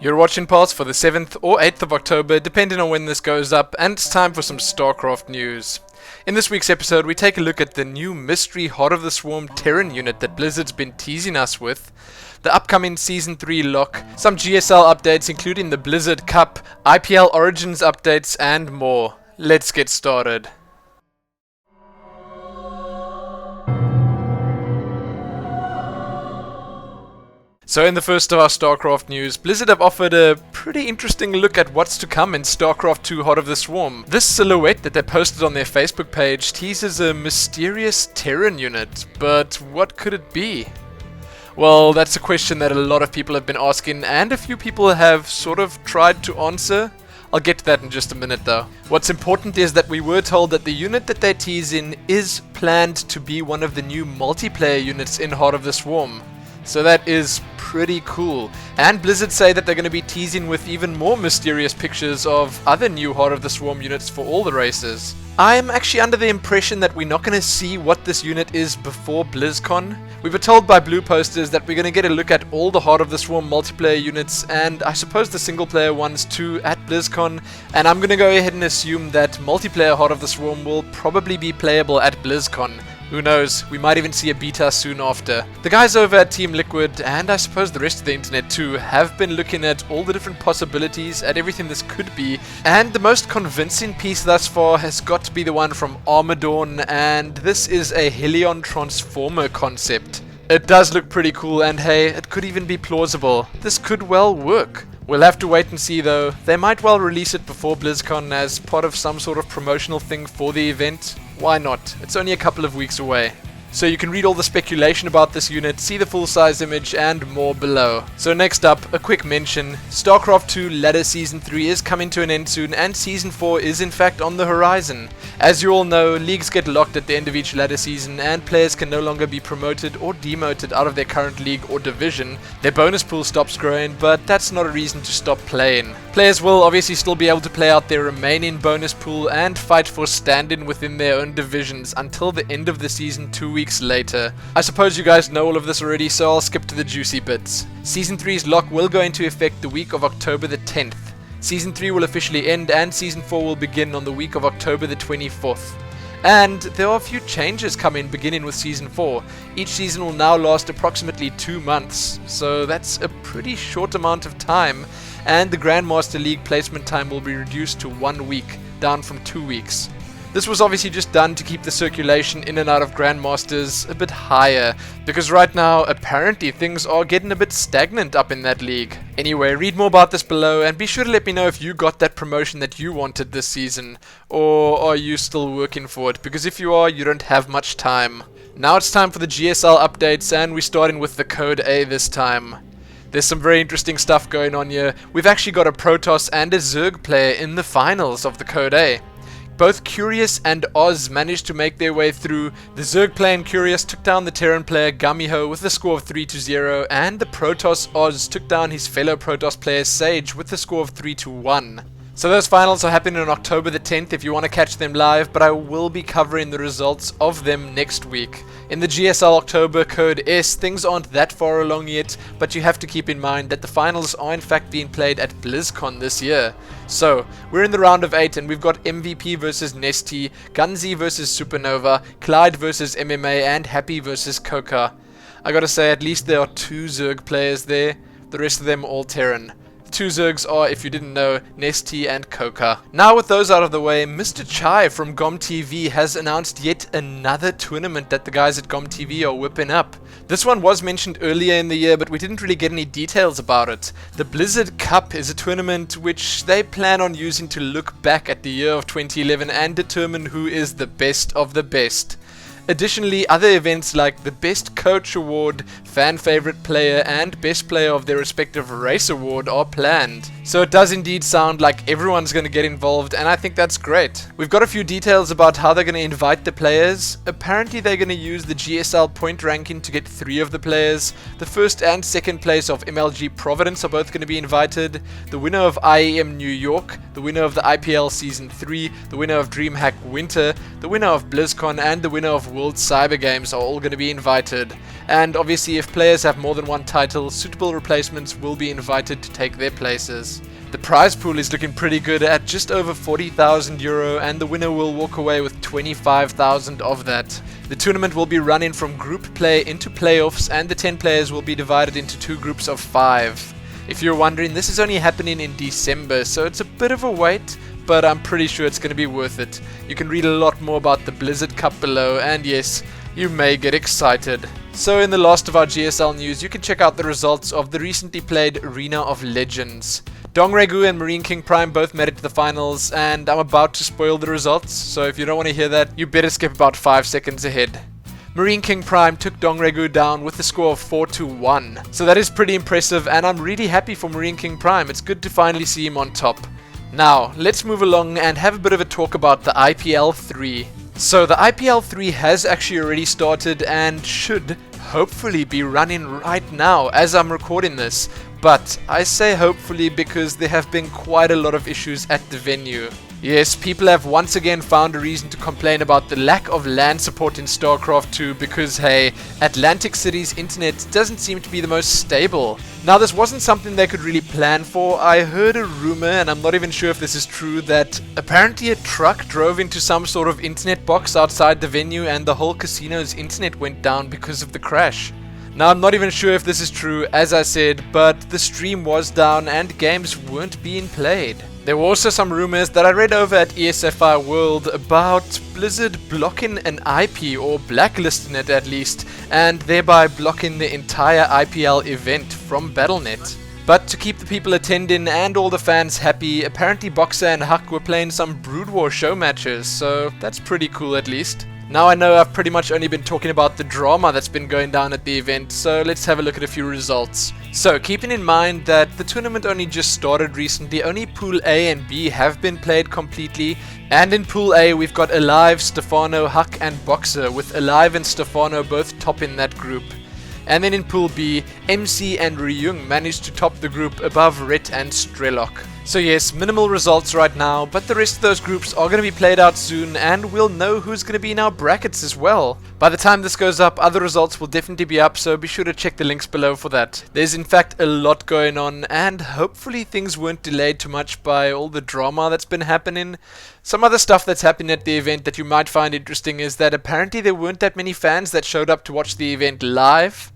You're watching Pulse for the 7th or 8th of October, depending on when this goes up, and it's time for some StarCraft news. In this week's episode, we take a look at the new mystery Heart of the Swarm Terran unit that Blizzard's been teasing us with, the upcoming Season 3 lock, some GSL updates including the Blizzard Cup, IPL Origins updates, and more. Let's get started. So in the first of our StarCraft news, Blizzard have offered a pretty interesting look at what's to come in StarCraft 2 Heart of the Swarm. This silhouette that they posted on their Facebook page teases a mysterious Terran unit, but what could it be? Well, that's a question that a lot of people have been asking, and a few people have sort of tried to answer. I'll get to that in just a minute though. What's important is that we were told that the unit that they're teasing is planned to be one of the new multiplayer units in Heart of the Swarm. So that is pretty cool. And Blizzard say that they're going to be teasing with even more mysterious pictures of other new Heart of the Swarm units for all the races. I'm actually under the impression that we're not going to see what this unit is before BlizzCon. We were told by Blue Posters that we're going to get a look at all the Heart of the Swarm multiplayer units, and I suppose the single player ones too, at BlizzCon, and I'm going to go ahead and assume that multiplayer Heart of the Swarm will probably be playable at BlizzCon. Who knows, we might even see a beta soon after. The guys over at Team Liquid, and I suppose the rest of the internet too, have been looking at all the different possibilities, at everything this could be, and the most convincing piece thus far has got to be the one from Armadawn, and this is a Helion Transformer concept. It does look pretty cool, and hey, it could even be plausible. This could well work. We'll have to wait and see though. They might well release it before BlizzCon as part of some sort of promotional thing for the event. Why not? It's only a couple of weeks away. So you can read all the speculation about this unit, see the full-size image, and more below. So next up, a quick mention. StarCraft 2 Ladder Season 3 is coming to an end soon, and Season 4 is in fact on the horizon. As you all know, leagues get locked at the end of each ladder season, and players can no longer be promoted or demoted out of their current league or division. Their bonus pool stops growing, but that's not a reason to stop playing. Players will obviously still be able to play out their remaining bonus pool and fight for stand-in within their own divisions until the end of the season 2 weeks later. I suppose you guys know all of this already, so I'll skip to the juicy bits. Season 3's lock will go into effect the week of October the 10th. Season 3 will officially end, and Season 4 will begin on the week of October the 24th. And there are a few changes coming beginning with Season 4. Each season will now last approximately 2 months, so that's a pretty short amount of time, and the Grandmaster League placement time will be reduced to 1 week, down from 2 weeks. This was obviously just done to keep the circulation in and out of Grandmasters a bit higher, because right now apparently things are getting a bit stagnant up in that league. Anyway, read more about this below, and be sure to let me know if you got that promotion that you wanted this season, or are you still working for it, because if you are, you don't have much time. Now it's time for the GSL updates, and we're starting with the Code A this time. There's some very interesting stuff going on here. We've actually got a Protoss and a Zerg player in the finals of the Code A. Both Curious and Oz managed to make their way through. The Zerg player and Curious took down the Terran player Gumiho with a score of 3-0, and the Protoss Oz took down his fellow Protoss player Sage with a score of 3-1. So those finals are happening on October the 10th if you want to catch them live, but I will be covering the results of them next week. In the GSL October Code S, things aren't that far along yet, but you have to keep in mind that the finals are in fact being played at BlizzCon this year. So, we're in the round of 8 and we've got MVP versus Nesty, Gunzi versus Supernova, Clyde versus MMA, and Happy versus Coca. I gotta say, at least there are 2 Zerg players there, the rest of them all Terran. 2 Zergs are, if you didn't know, Nesty and Coca. Now with those out of the way, Mr. Chai from GomTV has announced yet another tournament that the guys at GomTV are whipping up. This one was mentioned earlier in the year, but we didn't really get any details about it. The Blizzard Cup is a tournament which they plan on using to look back at the year of 2011 and determine who is the best of the best. Additionally, other events like the Best Coach Award, Fan Favorite Player, and Best Player of their respective race award are planned. So it does indeed sound like everyone's going to get involved, and I think that's great. We've got a few details about how they're going to invite the players. Apparently they're going to use the GSL point ranking to get 3 of the players. The first and second place of MLG Providence are both going to be invited. The winner of IEM New York, the winner of the IPL Season 3, the winner of DreamHack Winter, the winner of BlizzCon, and the winner of World Cyber Games are all going to be invited. And obviously if players have more than one title, suitable replacements will be invited to take their places. The prize pool is looking pretty good at just over €40,000, and the winner will walk away with 25,000 of that. The tournament will be running from group play into playoffs, and the 10 players will be divided into 2 groups of 5. If you're wondering, this is only happening in December, so it's a bit of a wait, but I'm pretty sure it's going to be worth it. You can read a lot more about the Blizzard Cup below, and yes, you may get excited. So in the last of our GSL news, you can check out the results of the recently played Arena of Legends. Dongregu and Marine King Prime both made it to the finals, and I'm about to spoil the results, so if you don't want to hear that, you better skip about 5 seconds ahead. Marine King Prime took Dongregu down with a score of 4-1. So that is pretty impressive, and I'm really happy for Marine King Prime. It's good to finally see him on top. Now, let's move along and have a bit of a talk about the IPL3. So the IPL3 has actually already started and should hopefully be running right now as I'm recording this. But I say hopefully because there have been quite a lot of issues at the venue. Yes, people have once again found a reason to complain about the lack of LAN support in StarCraft 2 because, hey, Atlantic City's internet doesn't seem to be the most stable. Now, this wasn't something they could really plan for. I heard a rumor, and I'm not even sure if this is true, that apparently a truck drove into some sort of internet box outside the venue and the whole casino's internet went down because of the crash. Now, I'm not even sure if this is true, as I said, but the stream was down and games weren't being played. There were also some rumors that I read over at ESFI World about Blizzard blocking an IP, or blacklisting it at least, and thereby blocking the entire IPL event from Battle.net. But to keep the people attending and all the fans happy, apparently Boxer and Huck were playing some Brood War show matches, so that's pretty cool at least. Now I know I've pretty much only been talking about the drama that's been going down at the event, so let's have a look at a few results. So keeping in mind that the tournament only just started recently, only Pool A and B have been played completely, and in Pool A we've got Alive, Stefano, Huck and Boxer, with Alive and Stefano both topping that group. And then in Pool B, MC and Ryung managed to top the group above Ret and Strelok. So yes, minimal results right now, but the rest of those groups are going to be played out soon, and we'll know who's going to be in our brackets as well. By the time this goes up, other results will definitely be up, so be sure to check the links below for that. There's in fact a lot going on, and hopefully things weren't delayed too much by all the drama that's been happening. Some other stuff that's happening at the event that you might find interesting is that apparently there weren't that many fans that showed up to watch the event live.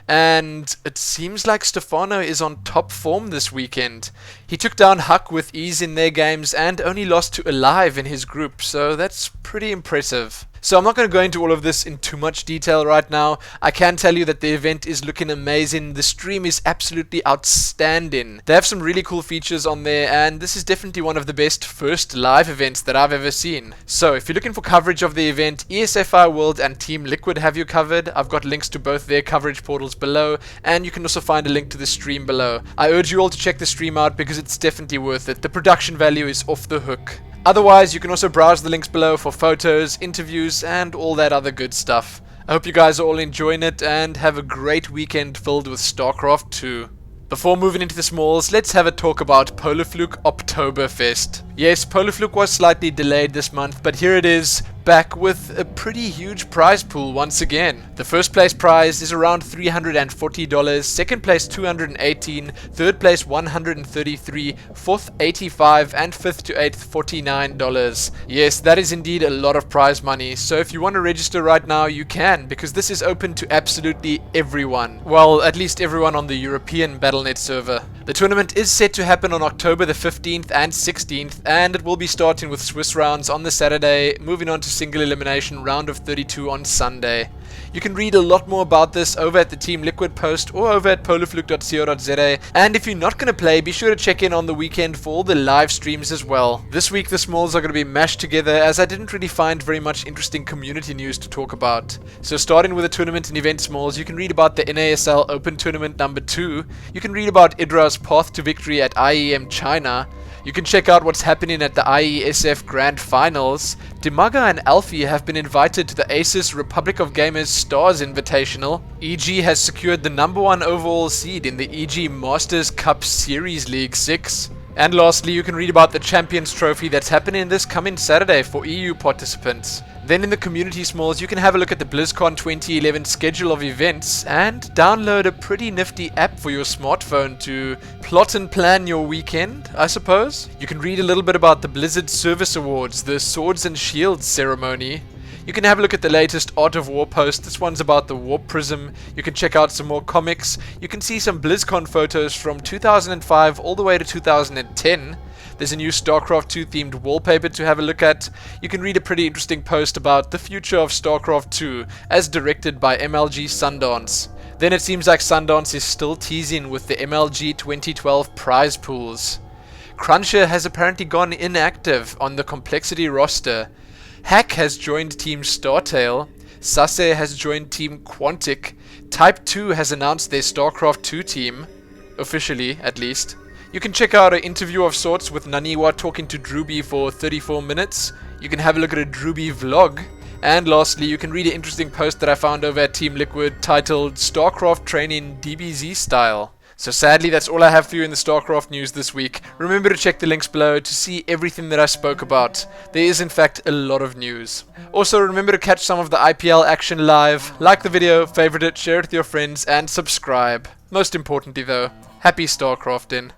And it seems like Stefano is on top form this weekend. He took down Huck with ease in their games and only lost to Alive in his group, so that's pretty impressive. So I'm not going to go into all of this in too much detail right now. I can tell you that the event is looking amazing. The stream is absolutely outstanding. They have some really cool features on there, and this is definitely one of the best first live events that I've ever seen. So if you're looking for coverage of the event, ESFI World and Team Liquid have you covered. I've got links to both their coverage portals below, and you can also find a link to the stream below. I urge you all to check the stream out because it's definitely worth it. The production value is off the hook. Otherwise, you can also browse the links below for photos, interviews, and all that other good stuff. I hope you guys are all enjoying it and have a great weekend filled with StarCraft 2. Before moving into the smalls, let's have a talk about PolarfluKe Oktoberfest. Yes, PolarfluKe was slightly delayed this month, but here it is, back with a pretty huge prize pool once again. The first place prize is around $340, second place $218, third place $133, fourth $85, and fifth to eighth $49. Yes, that is indeed a lot of prize money, so if you want to register right now, you can, because this is open to absolutely everyone. Well, at least everyone on the European Battle.net server. The tournament is set to happen on October the 15th and 16th, and it will be starting with Swiss rounds on the Saturday, moving on to single elimination round of 32 on Sunday. You can read a lot more about this over at the Team Liquid post or over at polarfluke.co.za, and if you're not going to play, be sure to check in on the weekend for all the live streams as well. This week the smalls are going to be mashed together as I didn't really find very much interesting community news to talk about. So starting with the tournament and event smalls, you can read about the NASL Open Tournament number 2, you can read about Idra's path to victory at IEM China, you can check out what's happening at the IESF Grand Finals. Dimaga and Alfie have been invited to the Asus Republic of Gamers Stars Invitational. EG has secured the #1 overall seed in the EG Masters Cup Series League 6. And lastly, you can read about the Champions Trophy that's happening this coming Saturday for EU participants. Then in the community smalls, you can have a look at the BlizzCon 2011 schedule of events and download a pretty nifty app for your smartphone to plot and plan your weekend, I suppose. You can read a little bit about the Blizzard Service Awards, the Swords and Shields ceremony. You can have a look at the latest Art of War post. This one's about the Warp Prism. You can check out some more comics. You can see some BlizzCon photos from 2005 all the way to 2010. There's a new StarCraft 2 themed wallpaper to have a look at. You can read a pretty interesting post about the future of StarCraft 2 as directed by MLG Sundance. Then it seems like Sundance is still teasing with the MLG 2012 prize pools. Cruncher has apparently gone inactive on the Complexity roster. Hack has joined Team Startail, Sase has joined Team Quantic, Type 2 has announced their StarCraft 2 team, officially at least. You can check out an interview of sorts with Naniwa talking to Drewby for 34 minutes. You can have a look at a Drewby vlog. And lastly, you can read an interesting post that I found over at Team Liquid titled StarCraft Training DBZ Style. So sadly, that's all I have for you in the StarCraft news this week. Remember to check the links below to see everything that I spoke about. There is in fact a lot of news. Also, remember to catch some of the IPL action live. Like the video, favorite it, share it with your friends, and subscribe. Most importantly though, happy StarCrafting.